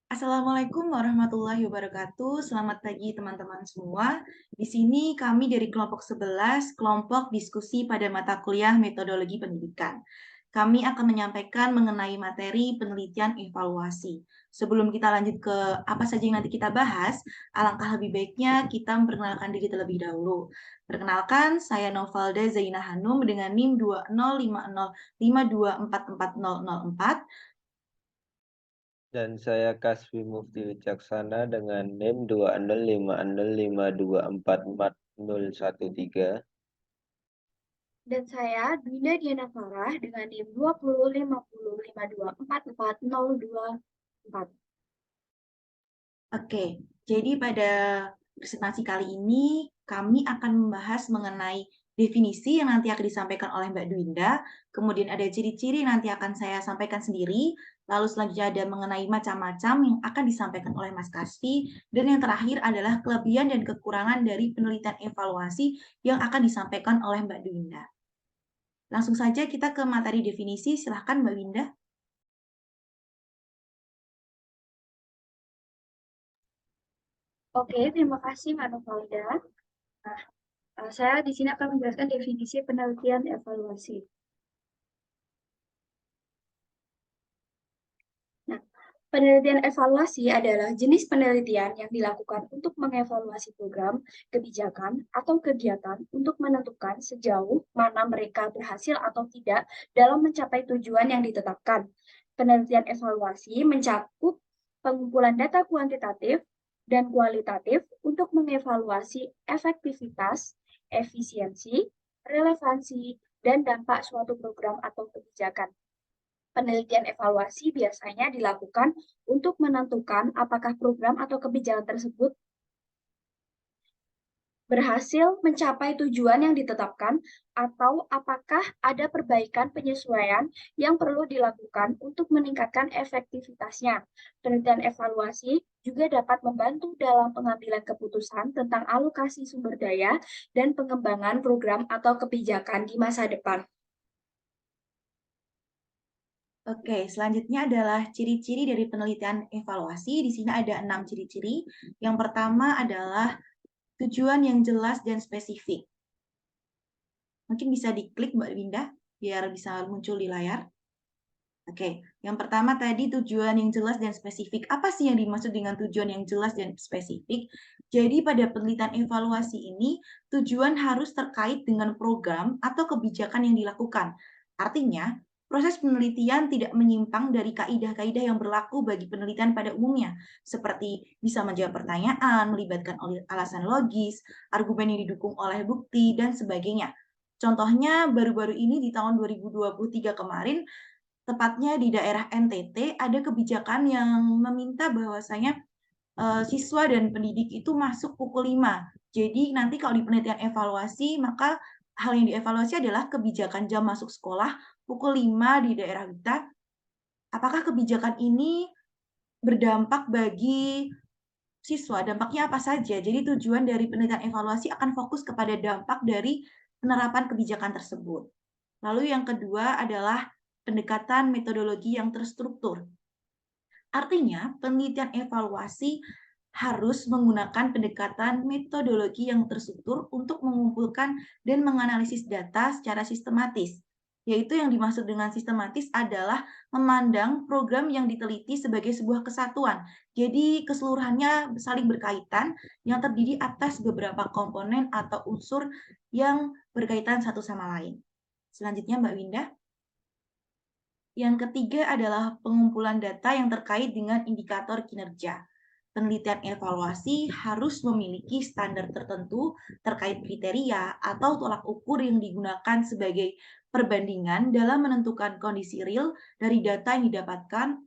Assalamualaikum warahmatullahi wabarakatuh. Selamat pagi teman-teman semua. Di sini kami dari kelompok 11, kelompok diskusi pada mata kuliah metodologi pendidikan. Kami akan menyampaikan mengenai materi penelitian evaluasi. Sebelum kita lanjut ke apa saja yang nanti kita bahas, alangkah lebih baiknya kita memperkenalkan diri terlebih dahulu. Perkenalkan, saya Novalda Zainah Hanum dengan NIM 205052440004. Dan saya Kasvi Mufti Wicaksana dengan NIM 205050544013. Dan saya Dwina Diana Farah dengan NIM 205052444024. Oke, jadi pada presentasi kali ini kami akan membahas mengenai definisi yang nanti akan disampaikan oleh Mbak Dwinda, kemudian ada ciri-ciri yang nanti akan saya sampaikan sendiri, lalu selanjutnya ada mengenai macam-macam yang akan disampaikan oleh Mas Kasfi, dan yang terakhir adalah kelebihan dan kekurangan dari penelitian evaluasi yang akan disampaikan oleh Mbak Dwinda. Langsung saja kita ke materi definisi, silahkan Mbak Winda. Oke, terima kasih Mbak Novalda. Nah, saya di sini akan menjelaskan definisi penelitian evaluasi. Nah, penelitian evaluasi adalah jenis penelitian yang dilakukan untuk mengevaluasi program, kebijakan, atau kegiatan untuk menentukan sejauh mana mereka berhasil atau tidak dalam mencapai tujuan yang ditetapkan. Penelitian evaluasi mencakup pengumpulan data kuantitatif dan kualitatif untuk mengevaluasi efektivitas, efisiensi, relevansi, dan dampak suatu program atau kebijakan. Penelitian evaluasi biasanya dilakukan untuk menentukan apakah program atau kebijakan tersebut berhasil mencapai tujuan yang ditetapkan atau apakah ada perbaikan penyesuaian yang perlu dilakukan untuk meningkatkan efektivitasnya. Penelitian evaluasi juga dapat membantu dalam pengambilan keputusan tentang alokasi sumber daya dan pengembangan program atau kebijakan di masa depan. Oke, selanjutnya adalah ciri-ciri dari penelitian evaluasi. Di sini ada 6 ciri-ciri. Yang pertama adalah tujuan yang jelas dan spesifik. Mungkin bisa diklik Mbak Winda, biar bisa muncul di layar. Oke, yang pertama tadi tujuan yang jelas dan spesifik. Apa sih yang dimaksud dengan tujuan yang jelas dan spesifik? Jadi pada penelitian evaluasi ini, tujuan harus terkait dengan program atau kebijakan yang dilakukan. Artinya, proses penelitian tidak menyimpang dari kaidah-kaidah yang berlaku bagi penelitian pada umumnya, seperti bisa menjawab pertanyaan, melibatkan alasan logis, argumen yang didukung oleh bukti, dan sebagainya. Contohnya, baru-baru ini di tahun 2023 kemarin, tepatnya di daerah NTT, ada kebijakan yang meminta bahwasanya siswa dan pendidik itu masuk pukul 5. Jadi nanti kalau di penelitian evaluasi, maka hal yang dievaluasi adalah kebijakan jam masuk sekolah pukul 5 di daerah kita. Apakah kebijakan ini berdampak bagi siswa? Dampaknya apa saja? Jadi tujuan dari penelitian evaluasi akan fokus kepada dampak dari penerapan kebijakan tersebut. Lalu yang kedua adalah pendekatan metodologi yang terstruktur. Artinya, penelitian evaluasi harus menggunakan pendekatan metodologi yang terstruktur untuk mengumpulkan dan menganalisis data secara sistematis. Yaitu yang dimaksud dengan sistematis adalah memandang program yang diteliti sebagai sebuah kesatuan. Jadi keseluruhannya saling berkaitan yang terdiri atas beberapa komponen atau unsur yang berkaitan satu sama lain. Selanjutnya Mbak Winda. Yang ketiga adalah pengumpulan data yang terkait dengan indikator kinerja. Penelitian evaluasi harus memiliki standar tertentu terkait kriteria atau tolak ukur yang digunakan sebagai perbandingan dalam menentukan kondisi real dari data yang didapatkan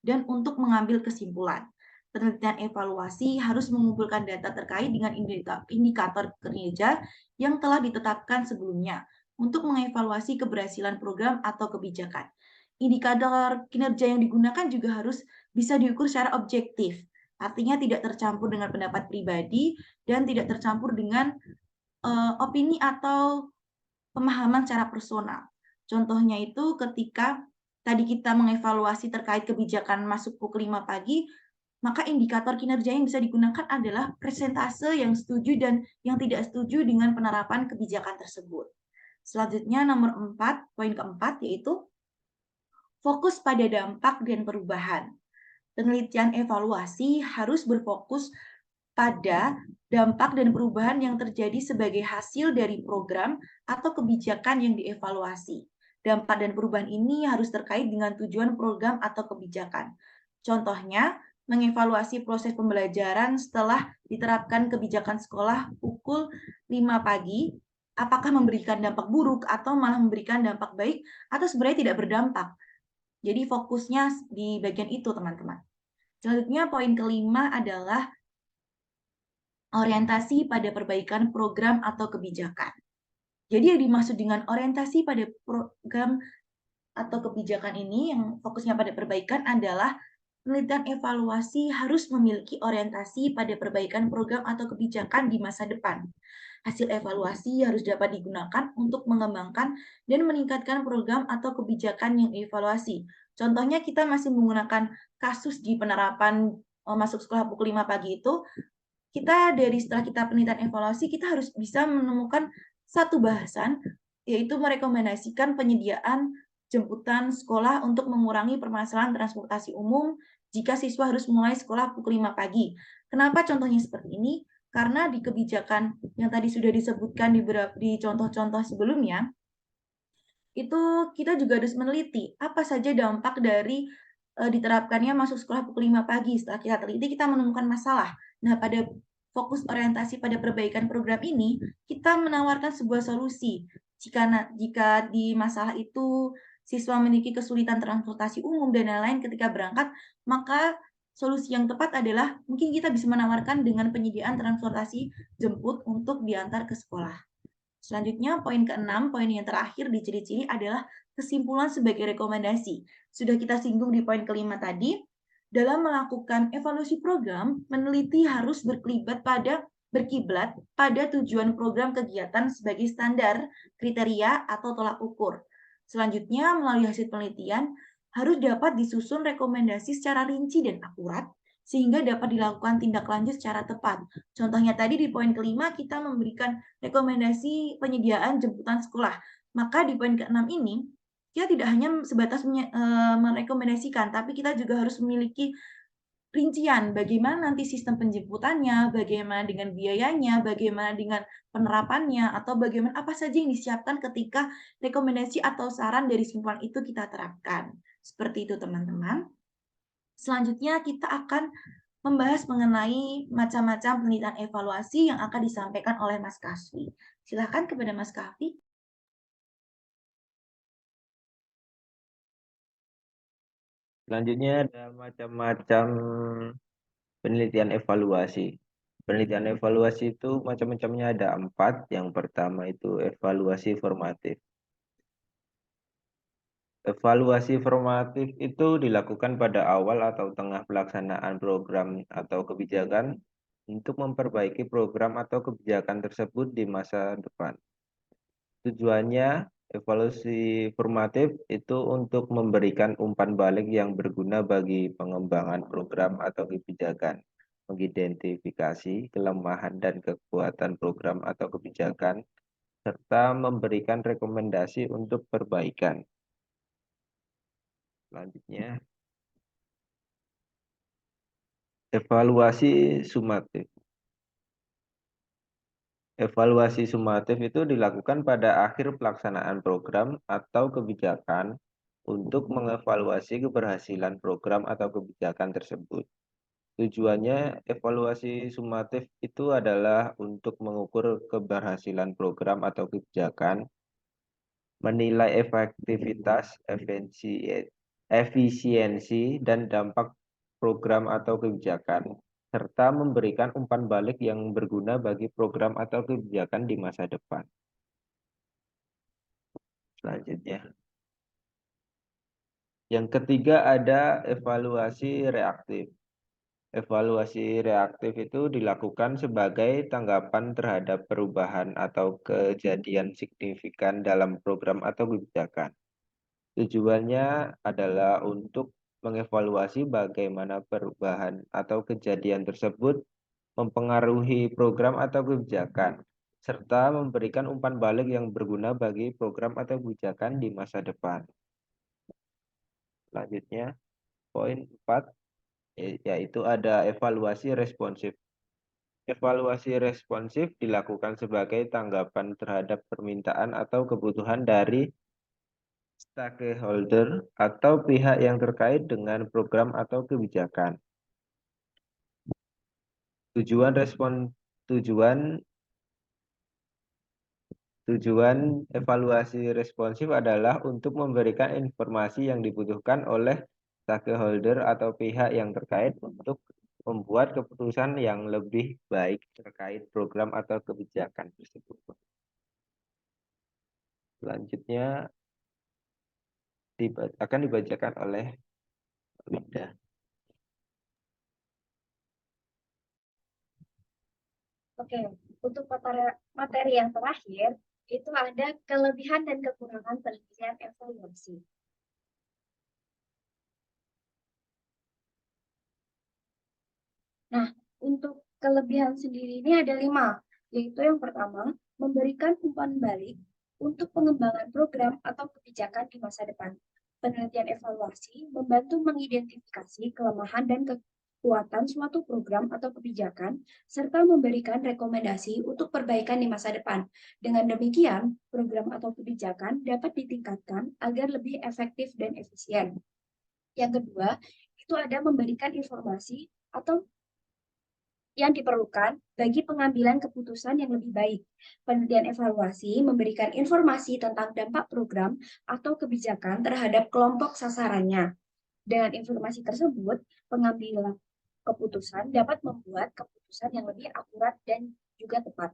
dan untuk mengambil kesimpulan. Penelitian evaluasi harus mengumpulkan data terkait dengan indikator kinerja yang telah ditetapkan sebelumnya untuk mengevaluasi keberhasilan program atau kebijakan. Indikator kinerja yang digunakan juga harus bisa diukur secara objektif, artinya tidak tercampur dengan pendapat pribadi dan tidak tercampur dengan opini atau pemahaman secara personal. Contohnya itu ketika tadi kita mengevaluasi terkait kebijakan masuk pukul 5 pagi, maka indikator kinerja yang bisa digunakan adalah persentase yang setuju dan yang tidak setuju dengan penerapan kebijakan tersebut. Selanjutnya nomor 4, poin keempat, yaitu fokus pada dampak dan perubahan. Penelitian evaluasi harus berfokus pada dampak dan perubahan yang terjadi sebagai hasil dari program atau kebijakan yang dievaluasi. Dampak dan perubahan ini harus terkait dengan tujuan program atau kebijakan. Contohnya, mengevaluasi proses pembelajaran setelah diterapkan kebijakan sekolah pukul 5 pagi, apakah memberikan dampak buruk atau malah memberikan dampak baik atau sebenarnya tidak berdampak. Jadi fokusnya di bagian itu, teman-teman. Selanjutnya, poin kelima adalah orientasi pada perbaikan program atau kebijakan. Jadi yang dimaksud dengan orientasi pada program atau kebijakan ini yang fokusnya pada perbaikan adalah penelitian evaluasi harus memiliki orientasi pada perbaikan program atau kebijakan di masa depan. Hasil evaluasi harus dapat digunakan untuk mengembangkan dan meningkatkan program atau kebijakan yang dievaluasi. Contohnya kita masih menggunakan kasus di penerapan masuk sekolah pukul 5 pagi itu, kita setelah kita penelitian evaluasi, kita harus bisa menemukan satu bahasan, yaitu merekomendasikan penyediaan jemputan sekolah untuk mengurangi permasalahan transportasi umum jika siswa harus mulai sekolah pukul 5 pagi. Kenapa contohnya seperti ini? Karena di kebijakan yang tadi sudah disebutkan di contoh-contoh sebelumnya, itu kita juga harus meneliti apa saja dampak dari diterapkannya masuk sekolah pukul 5 pagi. Setelah kita teliti, kita menemukan masalah. Nah, pada fokus orientasi pada perbaikan program ini, kita menawarkan sebuah solusi. Jika di masalah itu siswa memiliki kesulitan transportasi umum dan lain-lain ketika berangkat, maka solusi yang tepat adalah mungkin kita bisa menawarkan dengan penyediaan transportasi jemput untuk diantar ke sekolah. Selanjutnya, poin ke-6, poin yang terakhir di ciri-ciri adalah kesimpulan sebagai rekomendasi. Sudah kita singgung di poin kelima tadi, dalam melakukan evaluasi program, peneliti harus berkiblat pada tujuan program kegiatan sebagai standar, kriteria, atau tolak ukur. Selanjutnya, melalui hasil penelitian, harus dapat disusun rekomendasi secara rinci dan akurat, sehingga dapat dilakukan tindak lanjut secara tepat. Contohnya tadi di poin kelima, kita memberikan rekomendasi penyediaan jemputan sekolah. Maka di poin ke-6 ini, kita tidak hanya sebatas merekomendasikan, tapi kita juga harus memiliki rincian bagaimana nanti sistem penjemputannya, bagaimana dengan biayanya, bagaimana dengan penerapannya, atau bagaimana apa saja yang disiapkan ketika rekomendasi atau saran dari simpulan itu kita terapkan. Seperti itu, teman-teman. Selanjutnya kita akan membahas mengenai macam-macam penelitian evaluasi yang akan disampaikan oleh Mas Kasvi. Silakan kepada Mas Kasvi. Selanjutnya ada macam-macam penelitian evaluasi. Penelitian evaluasi itu macam-macamnya ada 4. Yang pertama itu evaluasi formatif. Evaluasi formatif itu dilakukan pada awal atau tengah pelaksanaan program atau kebijakan untuk memperbaiki program atau kebijakan tersebut di masa depan. Tujuannya, evaluasi formatif itu untuk memberikan umpan balik yang berguna bagi pengembangan program atau kebijakan, mengidentifikasi kelemahan dan kekuatan program atau kebijakan, serta memberikan rekomendasi untuk perbaikan. Selanjutnya, evaluasi sumatif. Evaluasi sumatif itu dilakukan pada akhir pelaksanaan program atau kebijakan untuk mengevaluasi keberhasilan program atau kebijakan tersebut. Tujuannya evaluasi sumatif itu adalah untuk mengukur keberhasilan program atau kebijakan, menilai efektivitas, efisiensi, dan dampak program atau kebijakan, serta memberikan umpan balik yang berguna bagi program atau kebijakan di masa depan. Selanjutnya, yang ketiga ada evaluasi reaktif. Evaluasi reaktif itu dilakukan sebagai tanggapan terhadap perubahan atau kejadian signifikan dalam program atau kebijakan. Tujuannya adalah untuk mengevaluasi bagaimana perubahan atau kejadian tersebut mempengaruhi program atau kebijakan, serta memberikan umpan balik yang berguna bagi program atau kebijakan di masa depan. Selanjutnya, poin 4, yaitu ada evaluasi responsif. Evaluasi responsif dilakukan sebagai tanggapan terhadap permintaan atau kebutuhan dari stakeholder atau pihak yang terkait dengan program atau kebijakan. Tujuan evaluasi responsif adalah untuk memberikan informasi yang dibutuhkan oleh stakeholder atau pihak yang terkait untuk membuat keputusan yang lebih baik terkait program atau kebijakan tersebut. Selanjutnya akan dibacakan oleh Winda. Oke, untuk materi yang terakhir, itu ada kelebihan dan kekurangan penelitian evaluasi. Nah, untuk kelebihan sendiri ini ada 5, yaitu yang pertama, memberikan umpan balik untuk pengembangan program atau kebijakan di masa depan. Penelitian evaluasi membantu mengidentifikasi kelemahan dan kekuatan suatu program atau kebijakan, serta memberikan rekomendasi untuk perbaikan di masa depan. Dengan demikian, program atau kebijakan dapat ditingkatkan agar lebih efektif dan efisien. Yang kedua, itu ada memberikan informasi atau yang diperlukan bagi pengambilan keputusan yang lebih baik. Penelitian evaluasi memberikan informasi tentang dampak program atau kebijakan terhadap kelompok sasarannya. Dengan informasi tersebut, pengambilan keputusan dapat membuat keputusan yang lebih akurat dan juga tepat.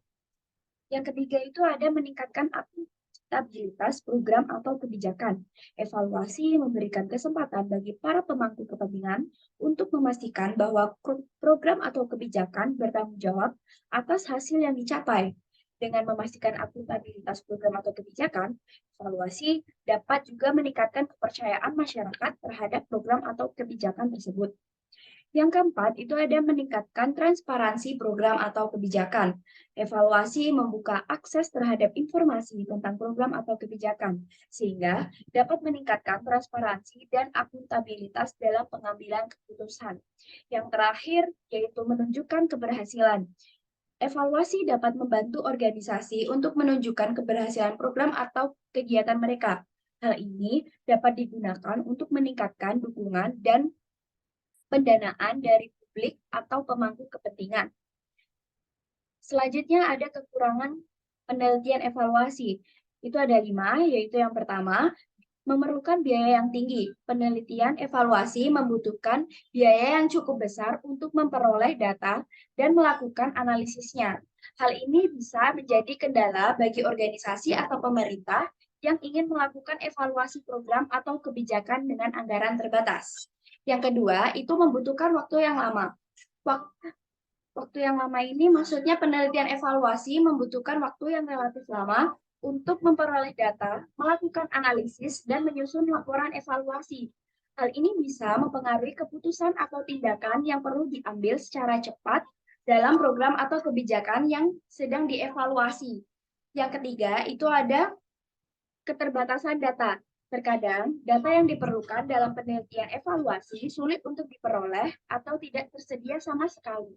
Yang ketiga itu ada meningkatkan akuntabilitas program atau kebijakan. Evaluasi memberikan kesempatan bagi para pemangku kepentingan untuk memastikan bahwa program atau kebijakan bertanggung jawab atas hasil yang dicapai. Dengan memastikan akuntabilitas program atau kebijakan, evaluasi dapat juga meningkatkan kepercayaan masyarakat terhadap program atau kebijakan tersebut. Yang keempat, itu ada meningkatkan transparansi program atau kebijakan. Evaluasi membuka akses terhadap informasi tentang program atau kebijakan, sehingga dapat meningkatkan transparansi dan akuntabilitas dalam pengambilan keputusan. Yang terakhir, yaitu menunjukkan keberhasilan. Evaluasi dapat membantu organisasi untuk menunjukkan keberhasilan program atau kegiatan mereka. Hal ini dapat digunakan untuk meningkatkan dukungan dan pendanaan dari publik atau pemangku kepentingan. Selanjutnya ada kekurangan penelitian evaluasi. Itu ada 5, yaitu yang pertama, memerlukan biaya yang tinggi. Penelitian evaluasi membutuhkan biaya yang cukup besar untuk memperoleh data dan melakukan analisisnya. Hal ini bisa menjadi kendala bagi organisasi atau pemerintah yang ingin melakukan evaluasi program atau kebijakan dengan anggaran terbatas. Yang kedua, itu membutuhkan waktu yang lama. Waktu yang lama ini maksudnya penelitian evaluasi membutuhkan waktu yang relatif lama untuk memperoleh data, melakukan analisis, dan menyusun laporan evaluasi. Hal ini bisa mempengaruhi keputusan atau tindakan yang perlu diambil secara cepat dalam program atau kebijakan yang sedang dievaluasi. Yang ketiga, itu ada keterbatasan data. Terkadang, data yang diperlukan dalam penelitian evaluasi sulit untuk diperoleh atau tidak tersedia sama sekali.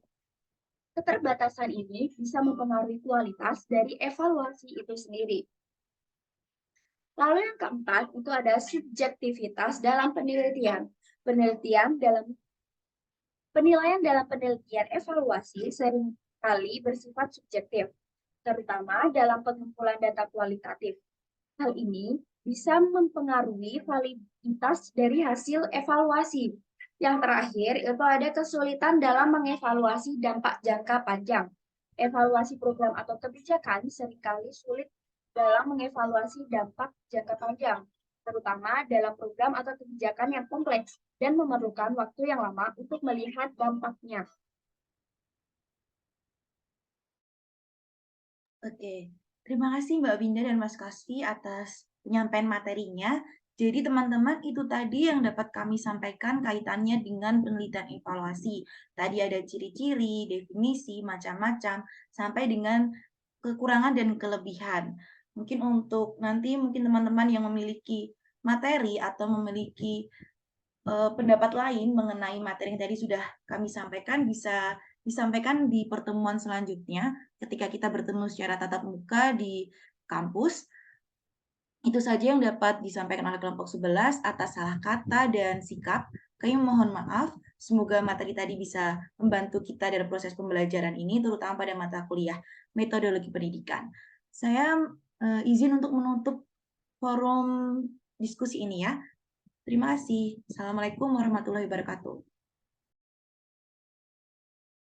Keterbatasan ini bisa mempengaruhi kualitas dari evaluasi itu sendiri. Lalu yang keempat, itu ada subjektivitas dalam penelitian. Penilaian dalam penelitian evaluasi seringkali bersifat subjektif, terutama dalam pengumpulan data kualitatif. Hal ini bisa mempengaruhi validitas dari hasil evaluasi. Yang terakhir, itu ada kesulitan dalam mengevaluasi dampak jangka panjang. Evaluasi program atau kebijakan seringkali sulit dalam mengevaluasi dampak jangka panjang, terutama dalam program atau kebijakan yang kompleks dan memerlukan waktu yang lama untuk melihat dampaknya. Oke, terima kasih Mbak Winda dan Mas Kasfi atas penyampaian materinya. Jadi teman-teman itu tadi yang dapat kami sampaikan kaitannya dengan penelitian evaluasi. Tadi ada ciri-ciri, definisi, macam-macam, sampai dengan kekurangan dan kelebihan. Mungkin untuk nanti mungkin teman-teman yang memiliki materi atau memiliki pendapat lain mengenai materi yang tadi sudah kami sampaikan bisa disampaikan di pertemuan selanjutnya ketika kita bertemu secara tatap muka di kampus. Itu saja yang dapat disampaikan oleh kelompok 11 atas salah kata dan sikap. Kami mohon maaf. Semoga materi tadi bisa membantu kita dalam proses pembelajaran ini, terutama pada mata kuliah metodologi pendidikan. Saya izin untuk menutup forum diskusi ini ya. Terima kasih. Assalamualaikum warahmatullahi wabarakatuh.